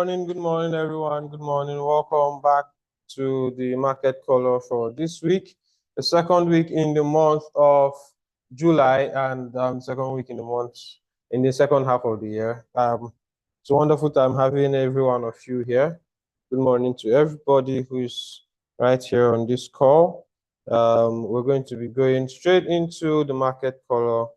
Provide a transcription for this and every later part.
morning, everyone. Good morning. Welcome back to the market color for this week, the second week in the month of July, and second week in the second half of the year. It's a wonderful time having every one of you here. Good morning to everybody who's right here on this call. We're going to be going straight into the market color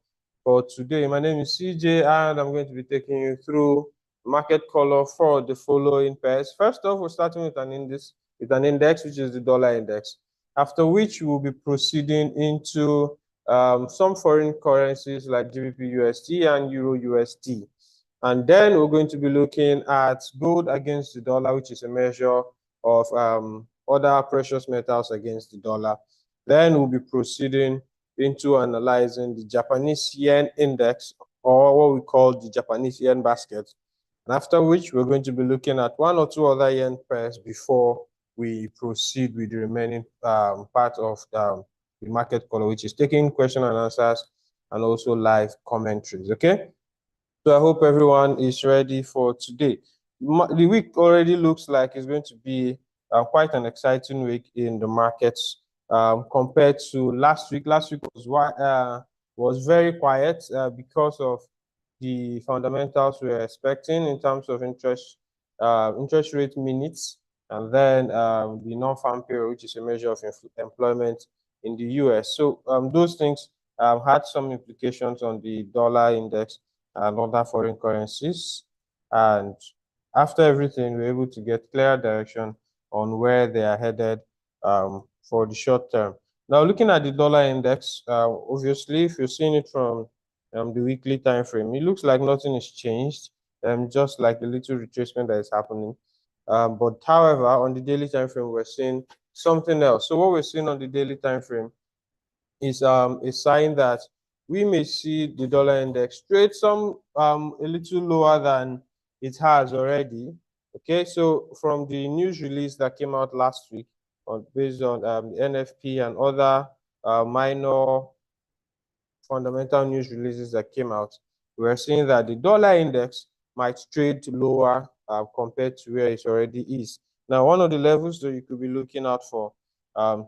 for today. My name is CJ, and I'm going to be taking you through market color for the following pairs. First off, we're starting with an index, which is the dollar index. After which we'll be proceeding into some foreign currencies like GBP USD and Euro USD. And then we're going to be looking at gold against the dollar, which is a measure of other precious metals against the dollar. Then we'll be proceeding into analyzing the Japanese yen index, or what we call the Japanese yen basket. And after which, we're going to be looking at one or two other yen pairs before we proceed with the remaining part of the market color, which is taking question and answers and also live commentaries. Okay. So I hope everyone is ready for today. The week already looks like it's going to be quite an exciting week in the markets compared to last week. Last week was very quiet because of the fundamentals we were expecting in terms of interest rate minutes, and then the non-farm payroll, which is a measure of employment in the US. So those things had some implications on the dollar index and other foreign currencies. And after everything, we're able to get clear direction on where they are headed for the short term. Now, looking at the dollar index, obviously, if you're seeing it from the weekly time frame, it looks like nothing is changed, just like a little retracement that is happening. But however, on the daily time frame, we're seeing something else. So what we're seeing on the daily time frame is a sign that we may see the dollar index trade a little lower than it has already. Okay, so from the news release that came out last week, based on the NFP and other minor fundamental news releases that came out, we're seeing that the dollar index might trade lower compared to where it already is. Now, one of the levels that you could be looking out for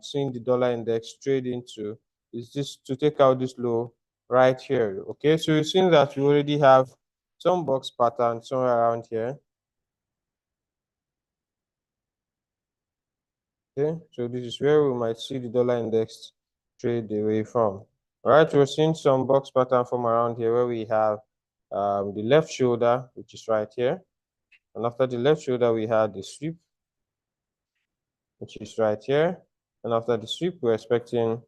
seeing the dollar index trade into is this, to take out this low right here. Okay, so you've seen that we already have some box pattern somewhere around here. Okay, so this is where we might see the dollar index trade away from. All right, we're seeing some box pattern from around here where we have the left shoulder, which is right here. And after the left shoulder, we had the sweep, which is right here. And after the sweep, we're expecting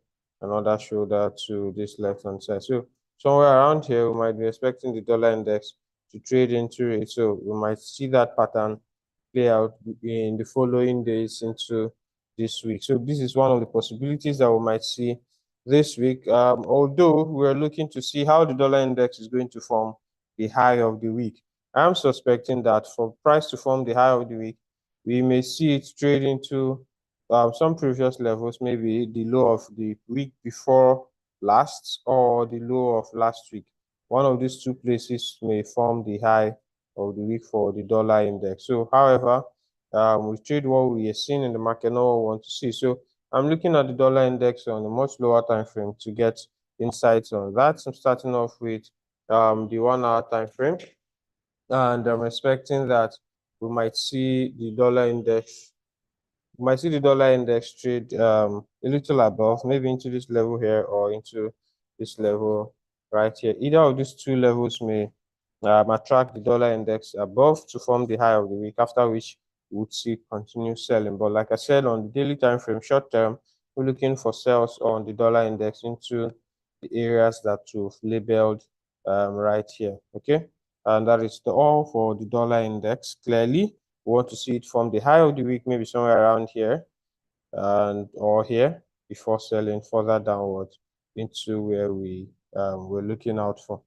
another shoulder to this left-hand side. So somewhere around here, we might be expecting the dollar index to trade into it. So we might see that pattern play out in the following days into this week. So this is one of the possibilities that we might see this week. Although we're looking to see how the dollar index is going to form the high of the week. I'm suspecting that for price to form the high of the week, we may see it trade into some previous levels, maybe the low of the week before last or the low of last week. One of these two places may form the high of the week for the dollar index. So, however, we trade what we are seeing in the market, not what we want to see. So, I'm looking at the dollar index on a much lower time frame to get insights on that. I'm starting off with the 1 hour time frame, and I'm expecting that we might see the dollar index. We might see the dollar index trade a little above, maybe into this level here or into this level right here. Either of these two levels may attract the dollar index above to form the high of the week, after which we would see continued selling. But like I said, on the daily time frame, short term, we're looking for sales on the dollar index into the areas that we've labeled right here. Okay, and that is all for the dollar index. Clearly, we want to see it from the high of the week, maybe somewhere around here and or here, before selling further downwards into where we're looking out for.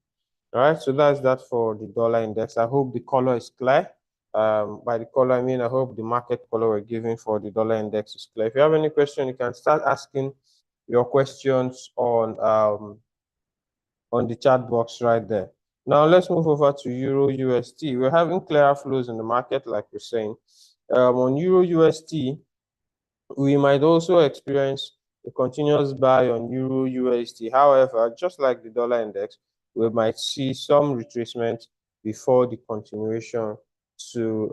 All right, so that's that for the dollar index. I hope the color is clear. By the color, I mean I hope the market color we're giving for the dollar index is clear. If you have any question, you can start asking your questions on the chat box right there. Now let's move over to Euro USD. We're having clearer flows in the market, like we're saying. On Euro USD, we might also experience a continuous buy on Euro USD. However, just like the dollar index, we might see some retracement before the continuation to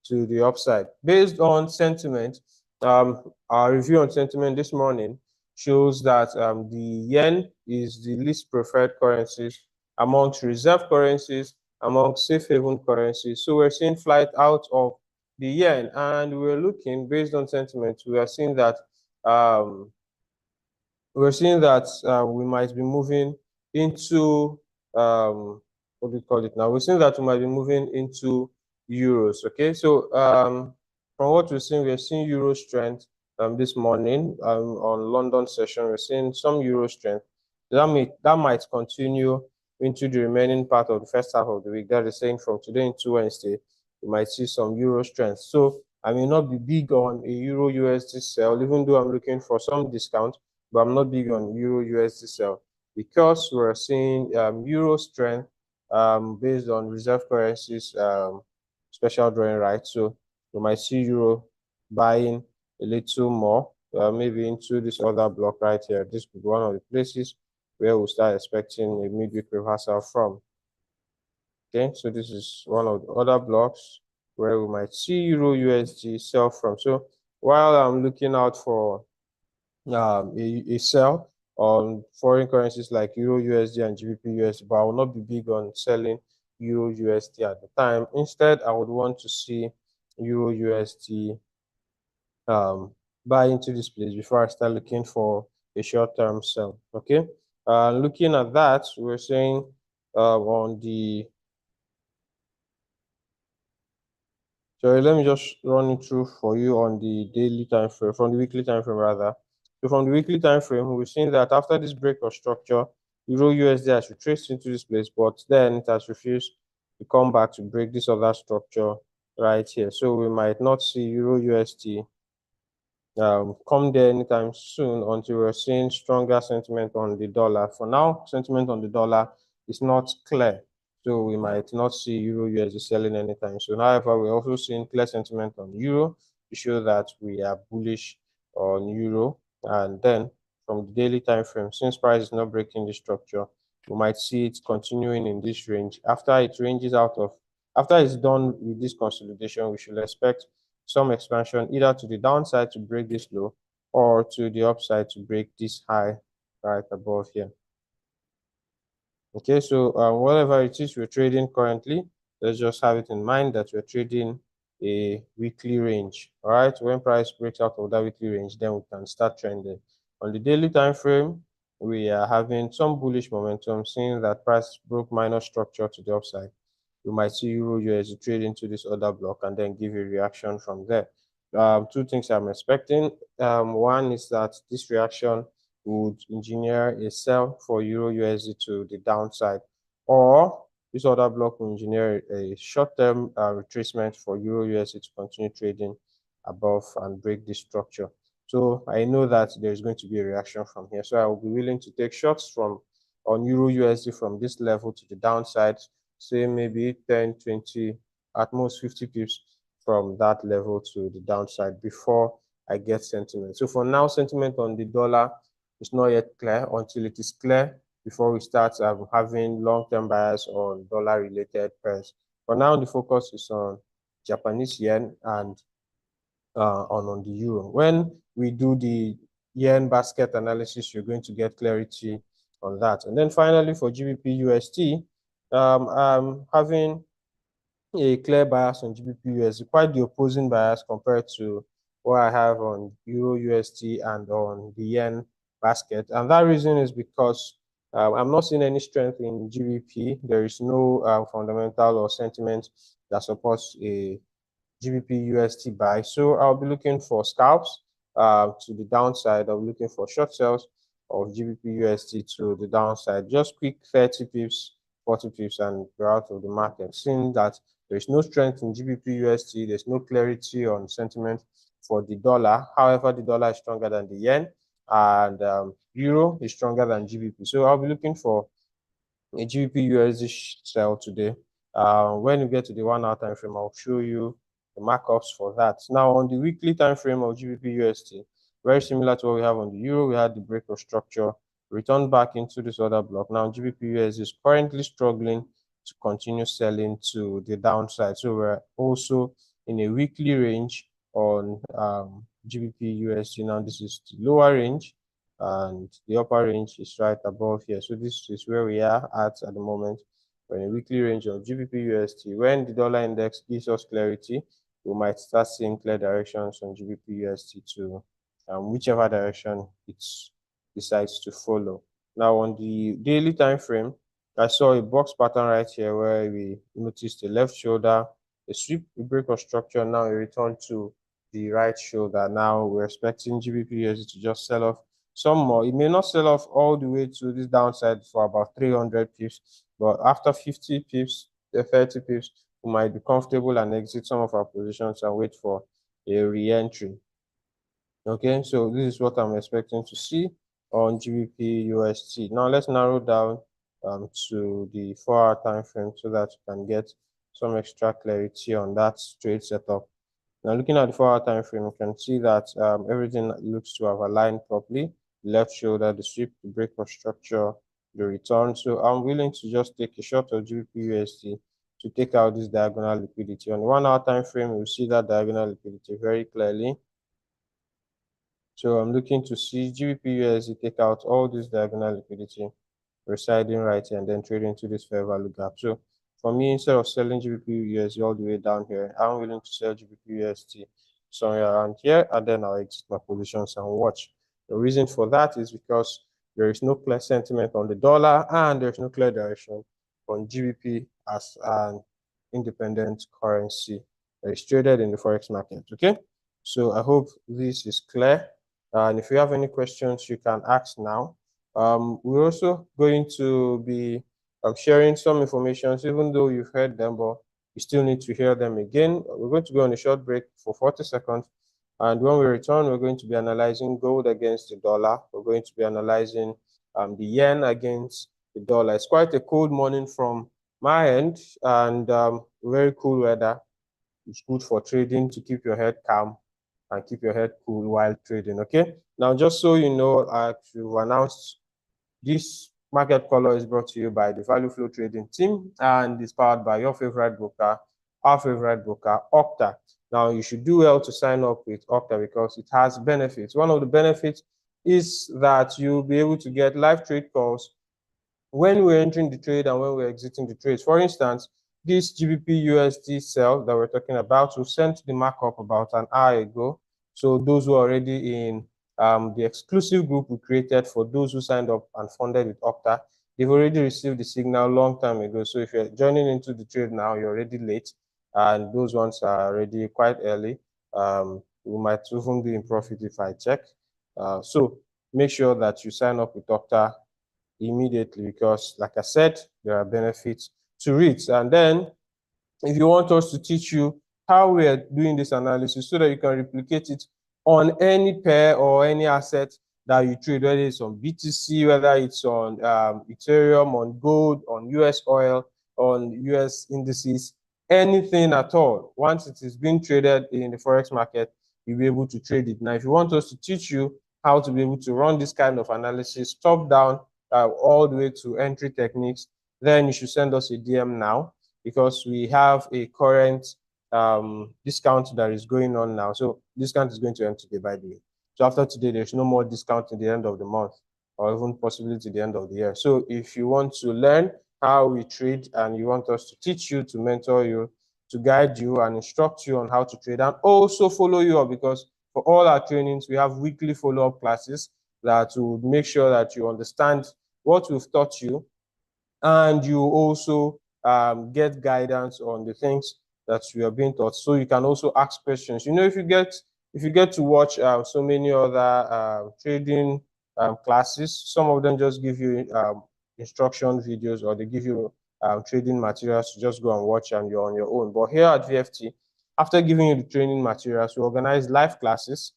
the upside. Based on sentiment, our review on sentiment this morning shows that the yen is the least preferred currencies amongst reserve currencies, amongst safe haven currencies. So we're seeing flight out of the yen, and we're looking based on sentiment. We are seeing that we might be moving into what do we call it now? We're seeing that we might be moving into euros. Okay, so from what we're seeing euro strength this morning on London session. We're seeing some euro strength. That might continue into the remaining part of the first half of the week. That is saying from today into Wednesday, we might see some euro strength. So I may not be big on a euro USD sell, even though I'm looking for some discount, but I'm not big on euro USD sell because we're seeing euro strength based on reserve currencies special drawing rights. So we might see euro buying a little more, maybe into this other block right here. This could be one of the places where we'll start expecting a midweek reversal from. Okay, so this is one of the other blocks where we might see euro USD sell from. So while I'm looking out for a sell on foreign currencies like euro USD and GBP USD, but I will not be big on selling euro USD at the time. Instead, I would want to see euro USD buy into this place before I start looking for a short-term sell. Okay, looking at that, we're saying on the sorry, let me just run it through for you on the daily time frame, from the weekly time frame rather. So from the weekly time frame, we've seen that after this break of structure, Euro USD has retraced into this place, but then it has refused to come back to break this other structure right here. So we might not see Euro USD come there anytime soon until we're seeing stronger sentiment on the dollar. For now, sentiment on the dollar is not clear, so we might not see Euro USD selling anytime soon. However, we're also seeing clear sentiment on Euro to show that we are bullish on Euro. And then from the daily time frame, since price is not breaking the structure, we might see it continuing in this range. After it's done with this consolidation, we should expect some expansion either to the downside to break this low or to the upside to break this high right above here. Okay, so whatever it is we're trading currently, let's just have it in mind that we're trading a weekly range. All right, when price breaks out of that weekly range, then we can start trending. On the daily time frame, we are having some bullish momentum, seeing that price broke minor structure to the upside. We might see Euro USD trade into this other block and then give a reaction from there. Two things I'm expecting. One is that this reaction would engineer a sell for Euro USD to the downside, or this other block will engineer a short-term retracement for Euro USD to continue trading above and break this structure. So I know that there's going to be a reaction from here. So I will be willing to take shots on Euro USD from this level to the downside, say maybe 10, 20, at most 50 pips from that level to the downside before I get sentiment. So for now, sentiment on the dollar is not yet clear. Until it is clear before we start having long-term bias on dollar-related pairs. For now, the focus is on Japanese yen and on the euro. When we do the yen basket analysis, you're going to get clarity on that. And then finally, for GBP USD, I'm having a clear bias on GBP USD, quite the opposing bias compared to what I have on Euro USD and on the yen basket. And that reason is because I'm not seeing any strength in GBP. There is no fundamental or sentiment that supports a GBP USD buy. So I'll be looking for scalps to the downside. I'll be looking for short sales of GBP USD to the downside. Just quick 30 pips, 40 pips, and we're out of the market. Seeing that there's no strength in GBP USD, there's no clarity on sentiment for the dollar. However, the dollar is stronger than the yen, and euro is stronger than GBP. So I'll be looking for a GBP USD sell today. When you get to the 1 hour time frame, I'll show you the markups for that. Now, on the weekly time frame of GBP USD, very similar to what we have on the euro, we had the break of structure, return back into this other block. Now, GBP USD is currently struggling to continue selling to the downside. So we're also in a weekly range on GBP USD. Now, this is the lower range, and the upper range is right above here. So this is where we are at the moment. We're in a weekly range of GBP USD. When the dollar index gives us clarity, we might start seeing clear directions on GBP USD to whichever direction it decides to follow. Now, on the daily time frame, I saw a box pattern right here where we noticed a left shoulder, a sweep, a break of structure, now a return to the right shoulder. Now we're expecting GBP USD to just sell off some more. It may not sell off all the way to this downside for about 300 pips, but after 50 pips, 30 pips, we might be comfortable and exit some of our positions and wait for a re-entry. Okay, so this is what I'm expecting to see on GBP USD. Now let's narrow down to the 4-hour time frame so that you can get some extra clarity on that trade setup. Now, looking at the 4-hour time frame, you can see that everything looks to have aligned properly. The left shoulder, the sweep, the break of structure, the return. So I'm willing to just take a short of GBP USD to take out this diagonal liquidity. On the 1-hour time frame, you'll see that diagonal liquidity very clearly. So I'm looking to see GBP USD take out all this diagonal liquidity residing right here and then trade into this fair value gap. So for me, instead of selling GBP USD all the way down here, I'm willing to sell GBP USD somewhere around here, and then I'll exit my positions and watch. The reason for that is because there is no clear sentiment on the dollar and there's no clear direction on GBP as an independent currency that is traded in the forex market. Okay, so I hope this is clear. And if you have any questions, you can ask now. We're also going to be sharing some information, even though you've heard them, but you still need to hear them again. We're going to go on a short break for 40 seconds. And when we return, we're going to be analyzing gold against the dollar. We're going to be analyzing the yen against the dollar. It's quite a cold morning from my end, and very cool weather. It's good for trading to keep your head calm and keep your head cool while trading. Okay, now just so you know, I've announced this market color is brought to you by the Value Flow Trading team and is powered by your favorite broker, our favorite broker, Okta. Now, you should do well to sign up with Okta because it has benefits. One of the benefits is that you'll be able to get live trade calls when we're entering the trade and when we're exiting the trades. For instance, this GBP USD sell that we're talking about, we sent the markup about an hour ago. So those who are already in the exclusive group we created for those who signed up and funded with Okta, they've already received the signal long time ago. So if you're joining into the trade now, you're already late, and those ones are already quite early. We might even be in profit if I check. So make sure that you sign up with Okta immediately because, like I said, there are benefits to it. And then if you want us to teach you how we are doing this analysis so that you can replicate it on any pair or any asset that you trade, whether it's on BTC, whether it's on Ethereum, on gold, on US oil, on US indices, anything at all. Once it is being traded in the forex market, you'll be able to trade it. Now, if you want us to teach you how to be able to run this kind of analysis top down all the way to entry techniques, then you should send us a DM now, because we have a current discount that is going on now. So discount is going to end today, by the way. So after today, there's no more discount in the end of the month or even possibly to the end of the year. So if you want to learn how we trade and you want us to teach you, to mentor you, to guide you and instruct you on how to trade and also follow you up, because for all our trainings, we have weekly follow-up classes that will make sure that you understand what we've taught you, and you also get guidance on the things that you are being taught, so you can also ask questions. You know, if you get to watch so many other trading classes, some of them just give you instruction videos, or they give you trading materials to just go and watch and you're on your own. But here at VFT, after giving you the training materials, we organize live classes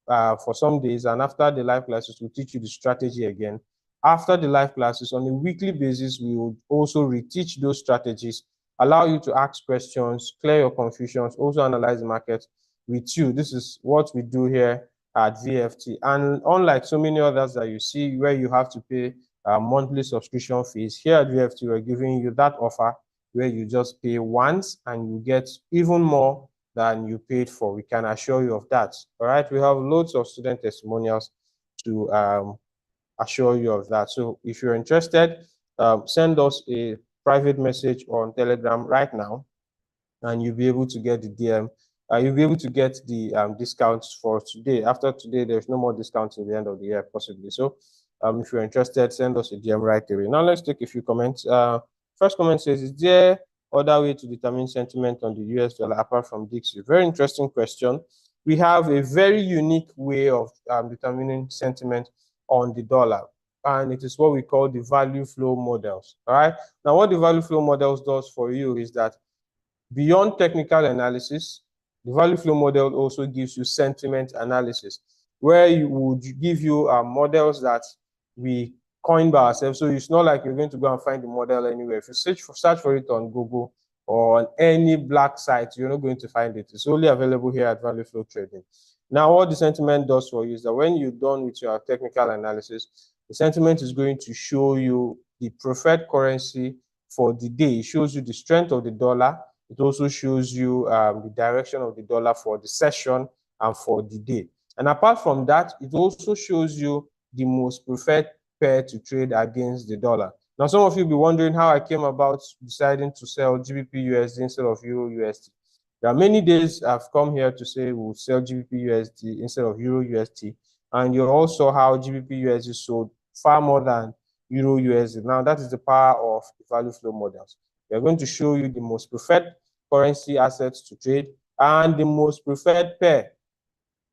for some days, and after the live classes, we'll teach you the strategy again. after the live classes, on a weekly basis, we will also reteach those strategies, allow you to ask questions, clear your confusions, also analyze the market with you. This is what we do here at VFT. And unlike so many others that you see where you have to pay monthly subscription fees, here at VFT, we're giving you that offer where you just pay once and you get even more than you paid for. We can assure you of that. All right, we have loads of student testimonials to assure you of that. So if you're interested, send us a private message on Telegram right now, and you'll be able to get the DM. You'll be able to get the discounts for today. After today, there's no more discounts in the end of the year, possibly. So if you're interested, send us a DM right away. Now let's take a few comments. First comment says, is there other way to determine sentiment on the US dollar apart from Dixie? Very interesting question. We have a very unique way of determining sentiment on the dollar, and it is what we call the value flow models. All right. Now, what the value flow models does for you is that beyond technical analysis, the value flow model also gives you sentiment analysis, where you would give you models that we coined by ourselves. So it's not like you're going to go and find the model anywhere. If you search for it on Google or on any black site, you're not going to find it. It's only available here at Value Flow Trading. Now, what the sentiment does for you is that when you're done with your technical analysis, the sentiment is going to show you the preferred currency for the day. It shows you the strength of the dollar. It also shows you the direction of the dollar for the session and for the day. And apart from that, it also shows you the most preferred pair to trade against the dollar. Now, some of you will be wondering how I came about deciding to sell GBP USD instead of Euro USD. There are many days I've come here to say we'll sell GBP USD instead of Euro USD. And you also how GBP USD sold far more than Euro USD. Now, that is the power of the value flow models. We are going to show you the most preferred currency assets to trade and the most preferred pair.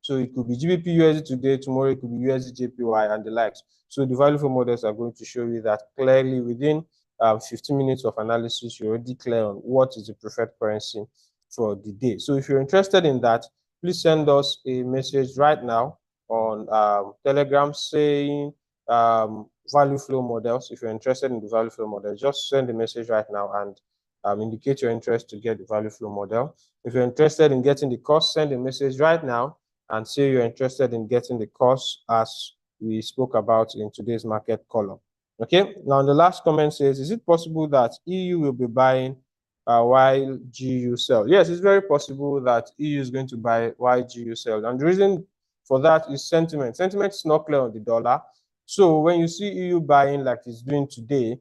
So it could be GBP USD today, tomorrow it could be USD JPY and the likes. So the value flow models are going to show you that clearly within 15 minutes of analysis, you're already clear on what is the preferred currency for the day. So if you're interested in that, please send us a message right now on Telegram saying value flow models. If you're interested in the value flow model, just send a message right now and indicate your interest to get the value flow model. If you're interested in getting the course, send a message right now and say you're interested in getting the course as we spoke about in today's market column. Okay, now the last comment says, is it possible that EU will be buying while GU sell? Yes, it's very possible that EU is going to buy while GU sell. And the reason for that is sentiment. Sentiment is not clear on the dollar. So when you see EU buying like it's doing today,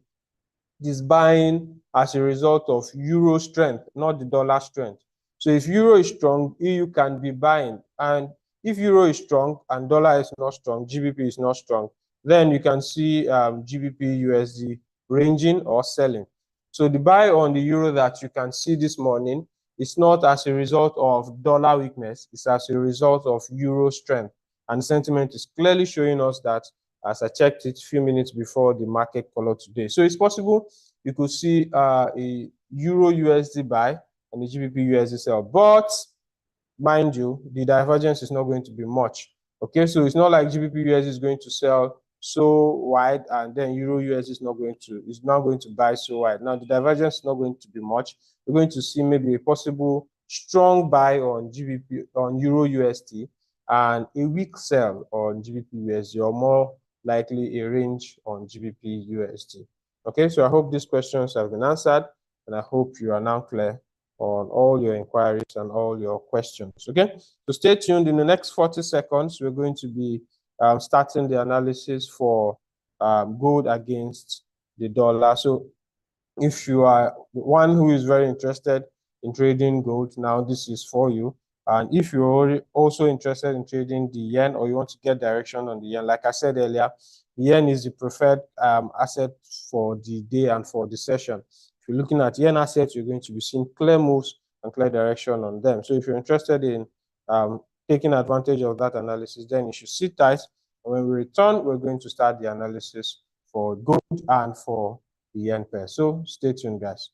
it is buying as a result of euro strength, not the dollar strength. So if euro is strong, EU can be buying. And if euro is strong and dollar is not strong, GBP is not strong, then you can see GBP USD ranging or selling. So the buy on the euro that you can see this morning is not as a result of dollar weakness, it's as a result of euro strength. And sentiment is clearly showing us that, as I checked it a few minutes before the market color today. So it's possible you could see a Euro USD buy and the GBP USD sell, but mind you, the divergence is not going to be much. Okay, so it's not like GBP USD is going to sell so wide and then Euro USD is not going to buy so wide. Now the divergence is not going to be much. We're going to see maybe a possible strong buy on Euro USD and a weak sell on GBP USD, or more likely a range on GBP USD. Okay, so I hope these questions have been answered, and I hope you are now clear on all your inquiries and all your questions. Okay, so stay tuned. In the next 40 seconds, we're going to be starting the analysis for gold against the dollar. So if you are one who is very interested in trading gold, now this is for you. And if you're also interested in trading the yen, or you want to get direction on the yen, like I said earlier, the yen is the preferred asset for the day and for the session. If you're looking at yen assets, you're going to be seeing clear moves and clear direction on them. So if you're interested in taking advantage of that analysis, then you should sit tight. And when we return, we're going to start the analysis for gold and for the yen pair. So stay tuned, guys.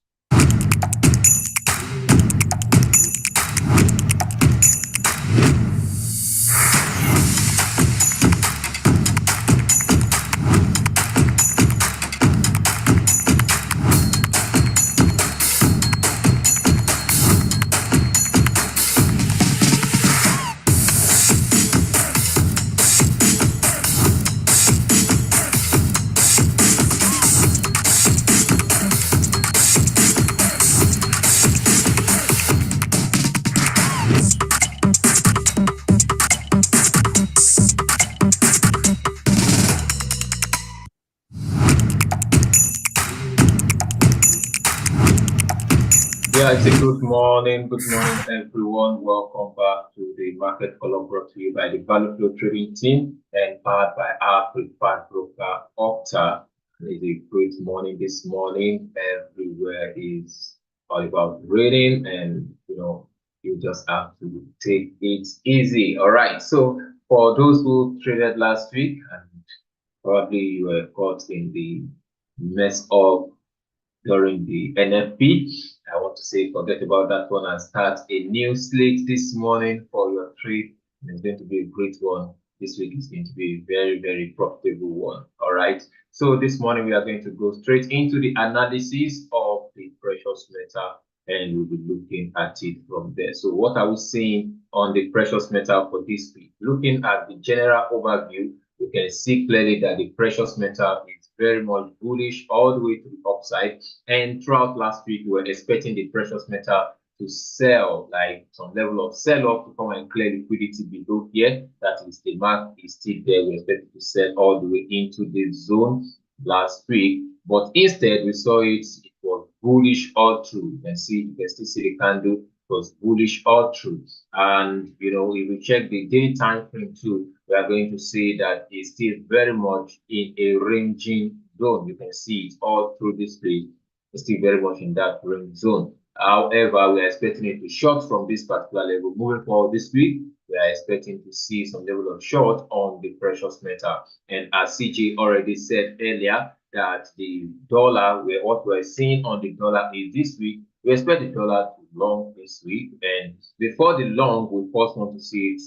Right, so good morning, everyone. Welcome back to the market column brought to you by the Value Flow Trading Team and powered by our preferred broker, Opta. It's a great morning this morning. Everywhere is all about trading, and you just have to take it easy. All right. So for those who traded last week and probably you were caught in the mess of during the NFP. I want to say forget about that one and start a new slate this morning for your trade. It's going to be a great one. This week is going to be a very, very profitable one. All right. So this morning we are going to go straight into the analysis of the precious metal and we'll be looking at it from there. So what are we seeing on the precious metal for this week? Looking at the general overview, you can see clearly that the precious metal is very much bullish all the way to the upside. And throughout last week, we were expecting the precious metal to sell, like some level of sell-off to come and clear liquidity below here. That is, the mark is still there. We expected to sell all the way into the zone last week, but instead we saw it was bullish all through. You can still see the candle was bullish all through. And if we check the daily time frame too, we are going to see that it's still very much in a ranging zone. You can see it all through this page. It's still very much in that range zone. However, we are expecting it to short from this particular level. Moving forward this week, we are expecting to see some level of short on the precious metal. And as CJ already said earlier, that the dollar, what we're seeing on the dollar is this week, we expect the dollar to long this week. And before the long, we first want to see it,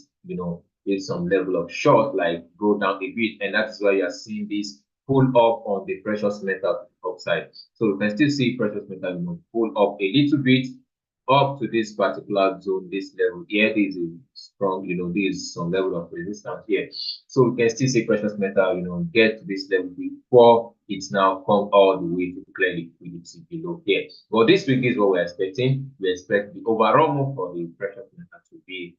with some level of short, like go down a bit. And that is why you are seeing this pull up on the precious metal upside. So we can still see precious metal, pull up a little bit up to this particular zone, this level here. This is strong, this is some level of resistance here. So we can still see precious metal, get to this level before it's now come all the way to clear liquidity below here. But this week is what we're expecting. We expect the overall move for the precious metal to be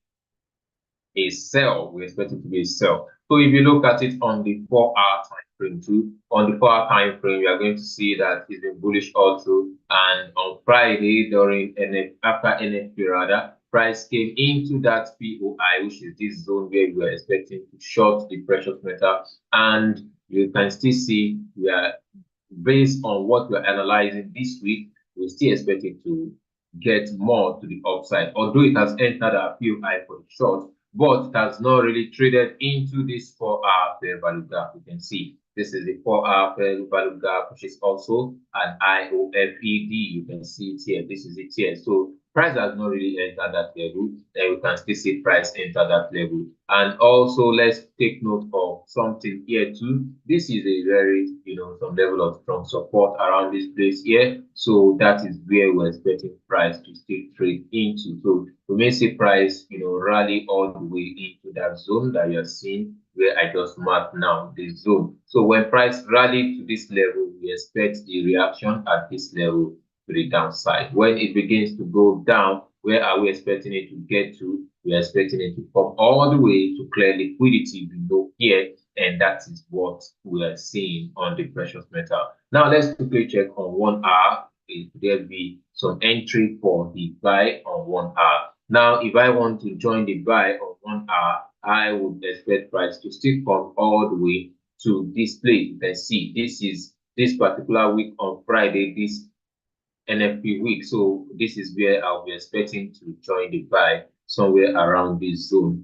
a sell. We expect it to be a sell. So if you look at it on the 4-hour time frame too, on the 4-hour time frame, you are going to see that it's been bullish all through. And on Friday, after NFP rather, price came into that POI, which is this zone where we are expecting to short the precious metal. And you can still see we are, based on what we're analyzing this week, we still expect it to get more to the upside. Although it has entered our POI for the short, but it has not really traded into this 4-hour fair value gap. You can see this is the 4-hour fair value gap, which is also an IOFED. You can see it here. This is it here. So price has not really entered that level. Then we can still see price enter that level. And also, let's take note of something here too. This is a very, some level of strong support around this place here. So that is where we're expecting price to still trade into. So we may see price, rally all the way into that zone that you're seeing, where I just marked now, this zone. So when price rally to this level, we expect the reaction at this level to the downside. When it begins to go down, where are we expecting it to get to? We are expecting it to come all the way to clear liquidity below here, and that is what we are seeing on the precious metal. Now let's quickly check on 1 hour. There be some entry for the buy on 1 hour. Now, if I want to join the buy on 1 hour, I would expect price to still come all the way to this place. You can see this is this particular week on Friday, this NFP week. So this is where I'll be expecting to join the buy somewhere around this zone.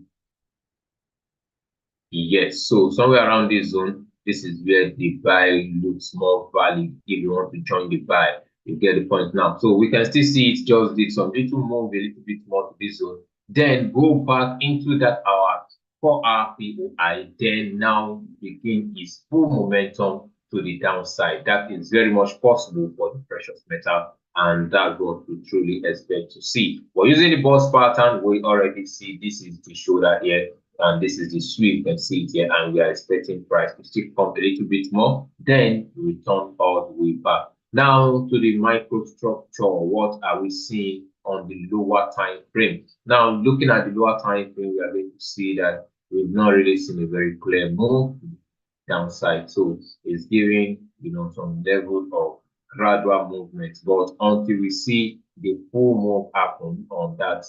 Yes, so somewhere around this zone, this is where the buy looks more valid if you want to join the buy. You get the point now. So we can still see it just did some little move, a little bit more to this zone. Then go back into that hour 4-hour POI. Then now begin its full momentum to the downside. That is very much possible for the precious metal. And that's what we truly expect to see. But using the boss pattern, we already see this is the shoulder here. And this is the sweep. You can see it here. And we are expecting price to still come a little bit more. Then return all the way back. Now to the microstructure, what are we seeing on the lower time frame? Now, looking at the lower time frame, we are going to see that we've not really seen a very clear move downside. So it's giving, some level of gradual movement. But until we see the full move happen on that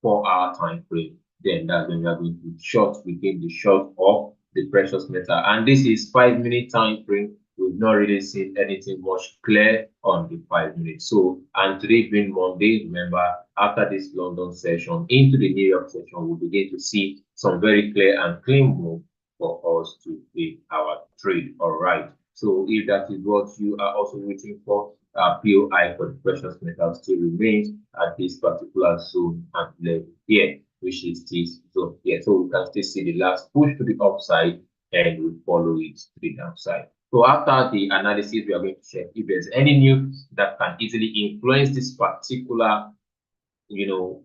4-hour time frame, then that's when we are going to short within the short of the precious metal. And this is 5-minute time frame. We've not really seen anything much clear on the 5 minutes. So, and today being Monday, remember, after this London session into the New York session, we'll begin to see some very clear and clean move for us to take our trade. All right. So if that is what you are also waiting for, POI for the precious metal still remains at this particular zone and level here, which is this zone here. So we can still see the last push to the upside and we follow it to the downside. So after the analysis, we are going to check if there's any news that can easily influence this particular,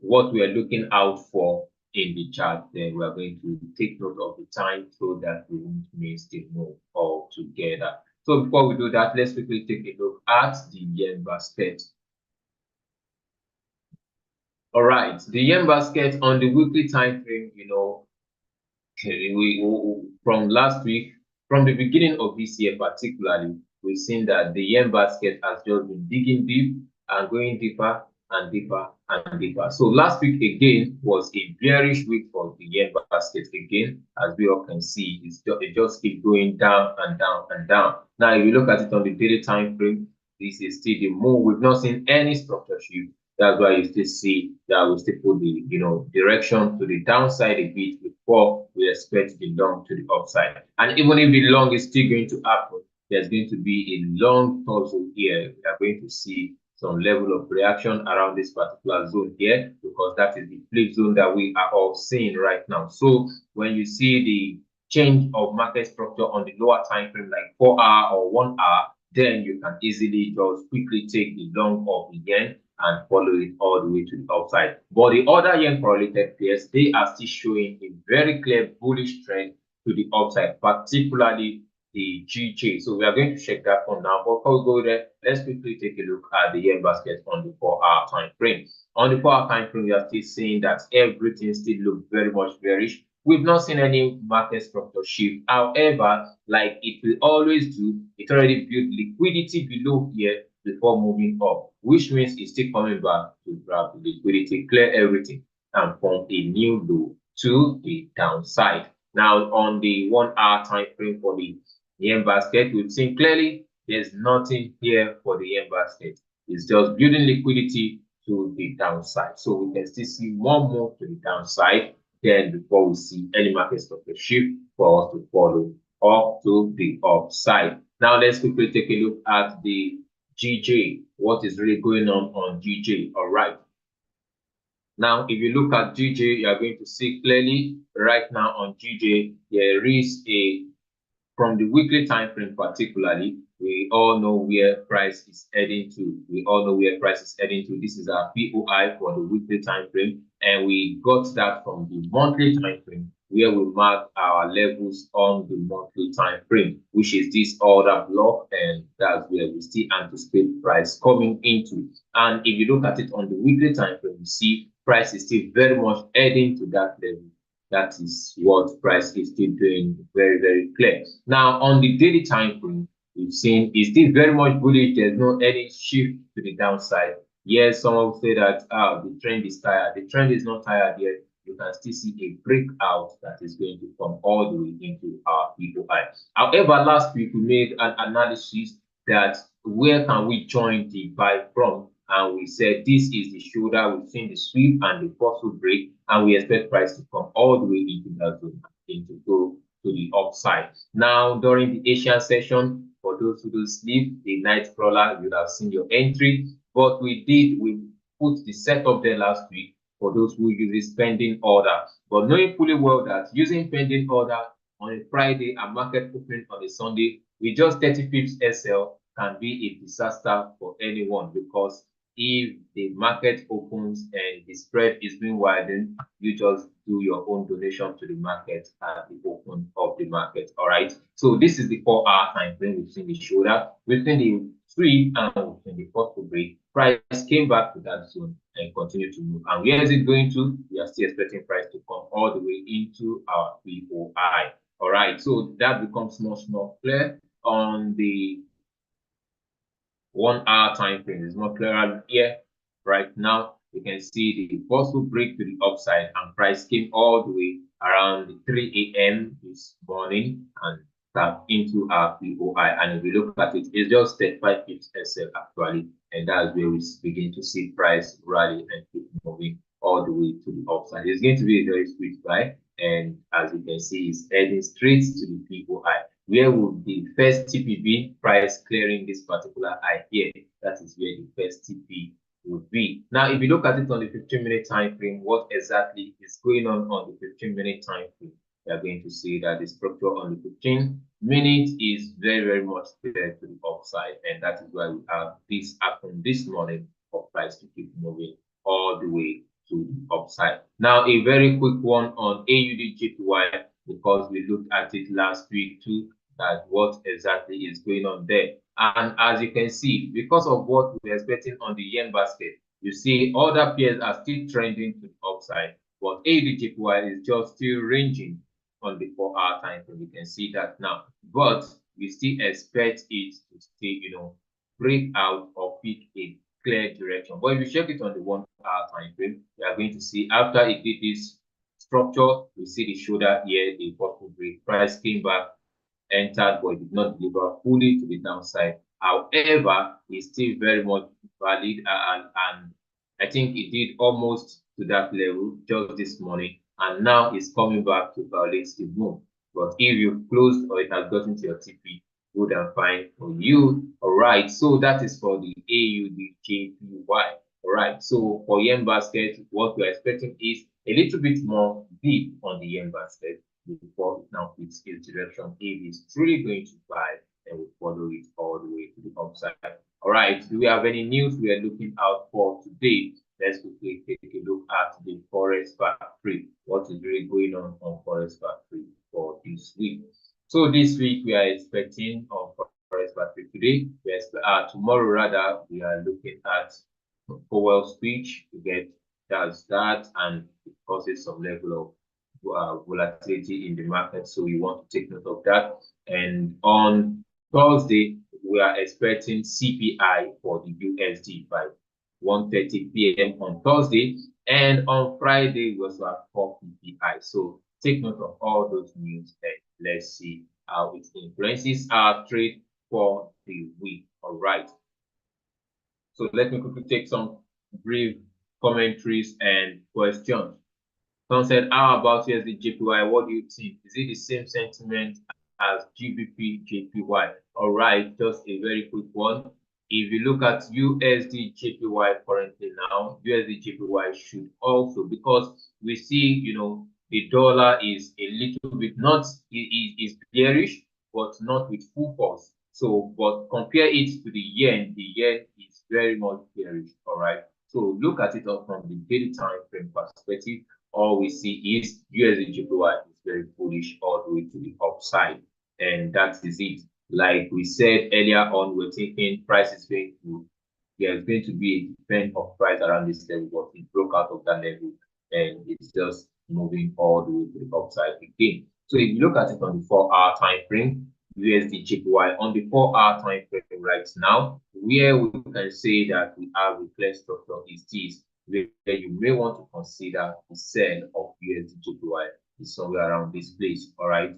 what we are looking out for in the chart. Then we are going to take note of the time so that we won't miss the move altogether. So before we do that, let's quickly take a look at the yen basket. All right, the yen basket on the weekly time frame, from last week, from the beginning of this year particularly, we've seen that the yen basket has just been digging deep and going deeper and deeper and deeper. So last week again was a bearish week for the yen basket again, as we all can see, it just keeps going down and down and down. Now, if you look at it on the daily time frame, this is still the move. We've not seen any structure shift. That's why you still see that we still put the direction to the downside a bit before we expect the long to the upside. And even if the long is still going to happen, there's going to be a long torso here. We are going to see some level of reaction around this particular zone here, because that is the flip zone that we are all seeing right now. So when you see the change of market structure on the lower time frame, like 4-hour or 1 hour, then you can easily just quickly take the long of the yen and follow it all the way to the upside. But the other yen correlated pairs, they are still showing a very clear bullish trend to the upside, particularly the GJ. So we are going to check that one now. But before we go there, let's quickly take a look at the yen basket on the 4-hour time frame. On the 4-hour time frame, we are still seeing that everything still looks very much bearish. We've not seen any market structure shift. However, like it will always do, it already built liquidity below here before moving up, which means it's still coming back to grab the liquidity, clear everything, and form a new low to the downside. Now, on the 1-hour time frame for the yen basket, we've seen clearly there's nothing here for the yen basket. It's just building liquidity to the downside. So we can still see more move to the downside then before we see any market structure shift for us to follow up to the upside. Now let's quickly take a look at the GJ. What is really going on GJ? All right. Now, if you look at GJ, you are going to see clearly right now on GJ, there is from the weekly time frame particularly, we all know where price is heading to. This is our POI for the weekly time frame, and we got that from the monthly time frame, where we mark our levels on the monthly time frame, which is this order block, and that's where we still anticipate price coming into. And if you look at it on the weekly time frame, you see price is still very much heading to that level. That is what price is still doing, very, very clear. Now, on the daily time frame, we've seen it's still very much bullish. There's no any shift to the downside. Yes, someone will say that the trend is tired. The trend is not tired yet. You can still see a breakout that is going to come all the way into our POI. However, last week we made an analysis that where can we join the buy from? And we said this is the shoulder, we've seen the sweep and the possible break, and we expect price to come all the way into that zone and to go to the upside. Now, during the Asian session, for those who don't sleep, the night crawler, you would have seen your entry. But we put the setup there last week for those who use this pending order. But knowing fully well that using pending order on a Friday and market opening on a Sunday with just 30 pips SL can be a disaster for anyone, because if the market opens and the spread is being widened, you just do your own donation to the market at the open of the market. All right. So this is the 4-hour time frame. We've seen the shoulder, we've seen the sweep, and we've seen the possible break. Price came back to that zone and continued to move. And where is it going to? We are still expecting price to come all the way into our POI. All right. So that becomes much more clear on the 1 hour time frame is more clearer here. Right now, you can see the possible break to the upside, and price came all the way around 3 a.m. this morning and tap into our POI. And if we look at it, it's just 35 pips SL actually, and that's where we begin to see price rally and keep moving all the way to the upside. It's going to be a very sweet buy, and as you can see, it's heading straight to the POI. Where would the first TP be? Price clearing this particular high here. That is where the first TP would be. Now, if you look at it on the 15-minute time frame, what exactly is going on the 15-minute time frame? You are going to see that the structure on the 15-minute is very, very much clear to the upside, and that is why we have this happen this morning for price to keep moving all the way to the upside. Now, a very quick one on AUD JPY, because we looked at it last week too, that what exactly is going on there. And as you can see, because of what we're expecting on the yen basket, you see other pairs are still trending to the upside, but AUD is just still ranging on the 4-hour time frame. You can see that now, but we still expect it to still, break out or pick a clear direction. But if you check it on the 1-hour time frame, you are going to see after it did this structure, we see the shoulder here, the bottom break, price came back, entered, but it did not deliver fully to the downside. However, it's still very much valid, and I think it did almost to that level just this morning, and now it's coming back to violate the moon. But if you've closed or it has gotten to your TP, good and fine for you. All right, so that is for the AUDJPY. All right, so for yen basket, what we're expecting is a little bit more deep on the yen basket before it now fits its direction. If it's truly going to buy, then we follow it all the way to the upside. All right, do we have any news we are looking out for today? Let's quickly take a look at the Forex Factory. What is really going on Forex Factory for this week? So this week we are expecting on Forex Factory today. Tomorrow rather, we are looking at Powell's speech to get that, and it causes some level of volatility in the market, so we want to take note of that. And on Thursday, we are expecting CPI for the USD by 1:30 p.m. on Thursday, and on Friday we also have core PPI. So take note of all those news, and let's see how it influences our trade for the week. All right. So let me quickly take some brief commentaries and questions. Someone said, how about USD JPY? What do you think? Is it the same sentiment as GBP JPY? All right, just a very quick one. If you look at USD JPY currently now, USD JPY should also, because we see, the dollar is a little bit is bearish, but not with full force. So, but compare it to the yen is very much bearish. All right. So look at it from the daily time frame perspective. All we see is USD JPY is very bullish all the way to the upside, and that is it. Like we said earlier on, we're thinking price is going to, there's going to be a defend of price around this level, but it broke out of that level and it's just moving all the way to the upside again. So if you look at it on the 4-hour time frame, USD JPY on the 4-hour time frame right now, where we can say that we have a clear structure is this, where you may want to consider the sell of USD JPY is somewhere around this place. All right,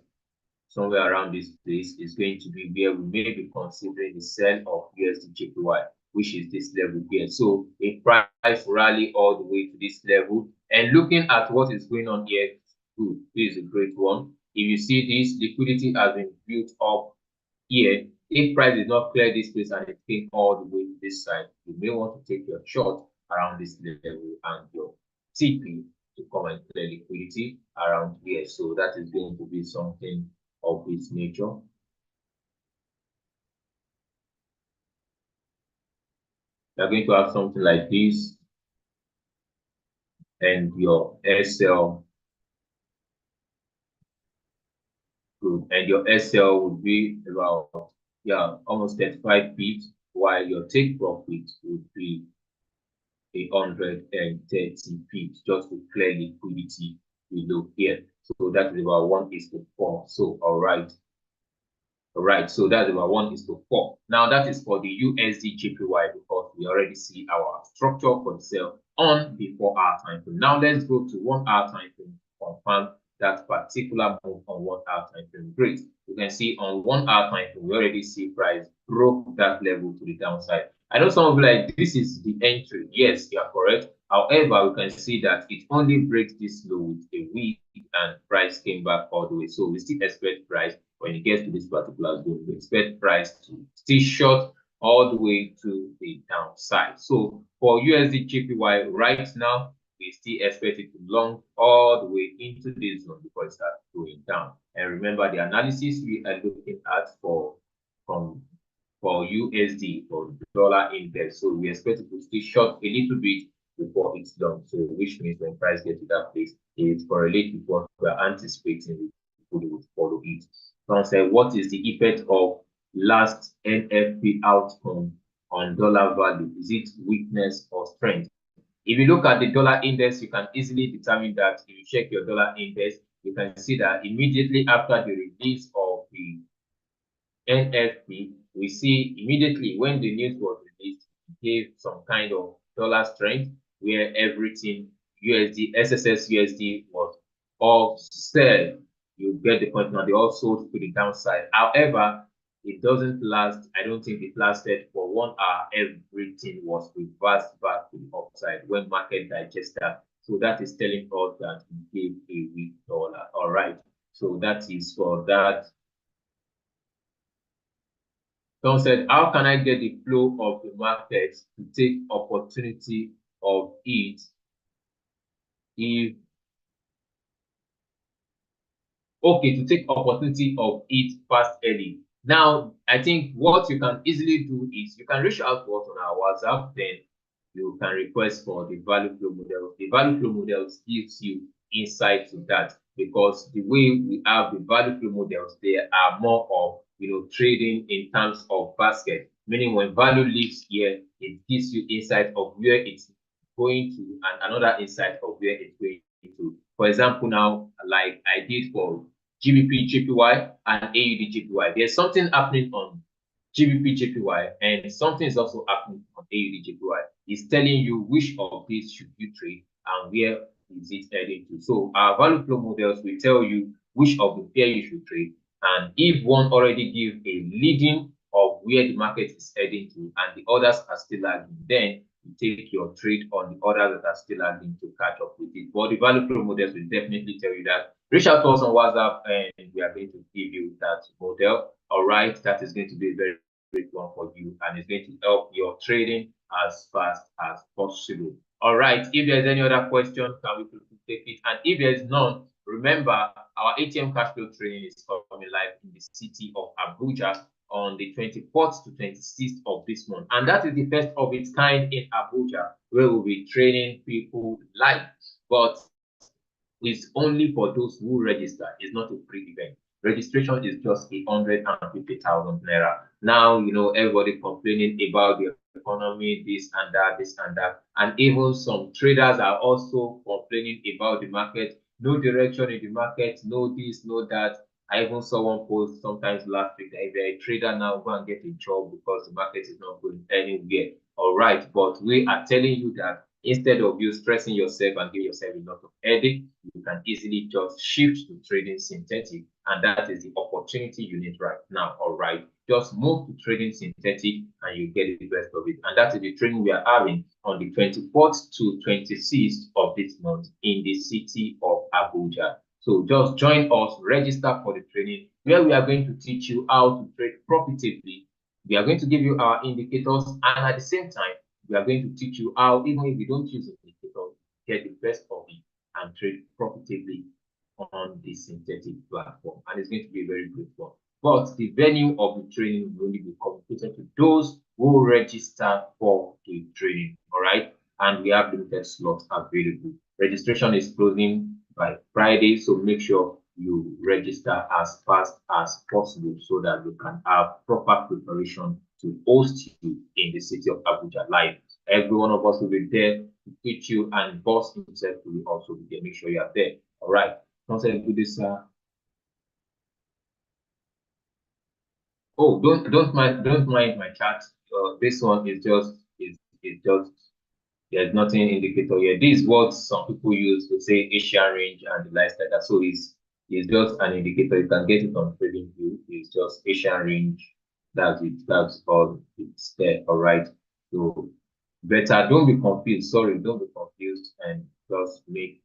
somewhere around this place is going to be where we may be considering the sell of USD JPY, which is this level here. So a price rally all the way to this level, and looking at what is going on here, good, this is a great one. If you see this, liquidity has been built up here. If price did not clear this place and it came all the way to this side, you may want to take your short around this level and your TP to come and clear liquidity around here. So that is going to be something of this nature. You're going to have something like this, and your SL, good, and your SL would be about almost 35 pips, while your take profit would be 130 pips just to clear liquidity below here. So that is about 1:4. So all right. All right, so that's about 1:4. Now that is for the USD JPY because we already see our structure for the sale on the 4-hour time frame. Now let's go to 1-hour time frame to confirm that particular move on 1-hour time frame. Great. You can see on 1-hour time frame, we already see price broke that level to the downside. I know some of you like this is the entry. Yes, you are correct. However, we can see that it only breaks this low with a week and price came back all the way. So we still expect price when it gets to this particular zone, we expect price to stay short all the way to the downside. So for USD JPY right now, we still expect it to long all the way into this zone before it starts going down. And remember the analysis we are looking at for USD, for dollar index. So we expect it to stay short a little bit before it's done. So which means when price gets to that place, it correlates with what we're anticipating people would follow it. Someone said, what is the effect of last NFP outcome on dollar value? Is it weakness or strength? If you look at the dollar index, you can easily determine that. If you check your dollar index, you can see that immediately after the release of the NFP, we see immediately when the news was released, it gave some kind of dollar strength where everything USD, SSS USD was all sell. You get the point now. They all sold to the downside. However, it doesn't last. I don't think it lasted for 1 hour. Everything was reversed back to the upside when market digested. So that is telling us that it gave a weak dollar. All right. So that is for that. Someone said, how can I get the flow of the market to take opportunity of it to take opportunity of it fast early? Now, I think what you can easily do is you can reach out to us on our WhatsApp, then you can request for the value flow model. The value flow models gives you insight to that because the way we have the value flow models, they are more of trading in terms of basket, meaning when value leaves here, it gives you insight of where it's going to and another insight of where it's going to. For example, now, like I did for GBP JPY and AUD JPY, there's something happening on GBP JPY and something is also happening on AUD JPY. It's telling you which of these should you trade and where is it heading to. So our value flow models will tell you which of the pair you should trade, and if one already gives a leading of where the market is heading to and the others are still lagging, then you take your trade on the others that are still lagging to catch up with it. But the value flow models will definitely tell you that. Reach out to us on WhatsApp and we are going to give you that model. All right, that is going to be a very great one for you and it's going to help your trading as fast as possible. All right, if there's any other question, can we take it? And if there's none, remember our ATM cash flow training is coming live in the city of Abuja on the 24th to 26th of this month. And that is the first of its kind in Abuja, where we'll be training people live. But it's only for those who register. It's not a free event. Registration is just 150,000 naira. Now, everybody complaining about the economy, this and that, this and that. And even some traders are also complaining about the market. No direction in the market, no this, no that. I even saw one post sometimes last week that if you're a trader now, go and get a job because the market is not going anywhere. All right, but we are telling you that instead of you stressing yourself and giving yourself a lot of headache, you can easily just shift to trading synthetic, and that is the opportunity you need right now. All right, just move to trading synthetic and you get the best of it. And that is the training we are having on the 24th to 26th of this month in the city of Abuja. So just join us, register for the training where we are going to teach you how to trade profitably. We are going to give you our indicators, and at the same time, we are going to teach you how, even if you don't use indicators, get the best of it and trade profitably on the synthetic platform. And it's going to be a very great one. But the venue of the training will only be communicated to those who register for the training. All right. And we have limited slots available. Registration is closing by Friday, so make sure you register as fast as possible so that we can have proper preparation to host you in the city of Abuja live. Every one of us will be there to teach you, and boss himself will also be there. Make sure you are there. All right. Don't say do this, Oh, don't mind my chat. This one is just there's nothing indicator here. This is what some people use to say Asian range and the likes like that. So it's just an indicator. You can get it on TradingView. It's just Asian range. That's it. That's all. It's there. All right. So better don't be confused. Sorry, don't be confused and just make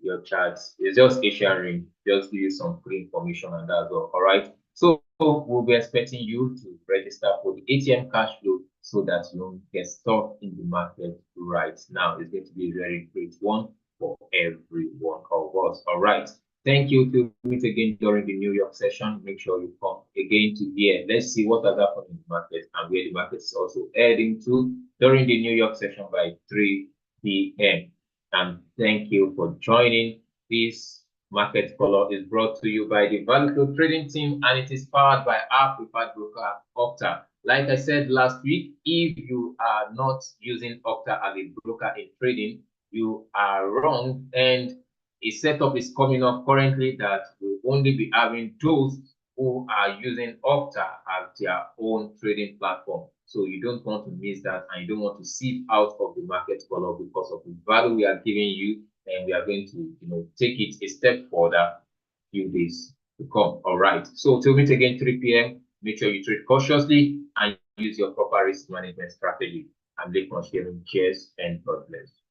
your charts. It's just Asian range. Just give you some free information and that's all. All right. So we'll be expecting you to register for the ATM cash flow so that you don't get stuck in the market right now. It's going to be a very great one for every one of us. All right. Thank you. To meet again during the New York session. Make sure you come again to here. Let's see what has happened in the market and where the market is also heading to during the New York session by 3 p.m. And thank you for joining. This market color is brought to you by the Value Flow Trading Team and it is powered by our preferred broker, Opta. Like I said last week, if you are not using Opta as a broker in trading, you are wrong. And a setup is coming up currently that will only be having those who are using Opta as their own trading platform. So you don't want to miss that and you don't want to seep out of the market color because of the value we are giving you, and we are going to take it a step further few days to come. All right. So till meet again 3 p.m. Make sure you trade cautiously and use your proper risk management strategy. I'm Lekon sharing. Cheers and God bless.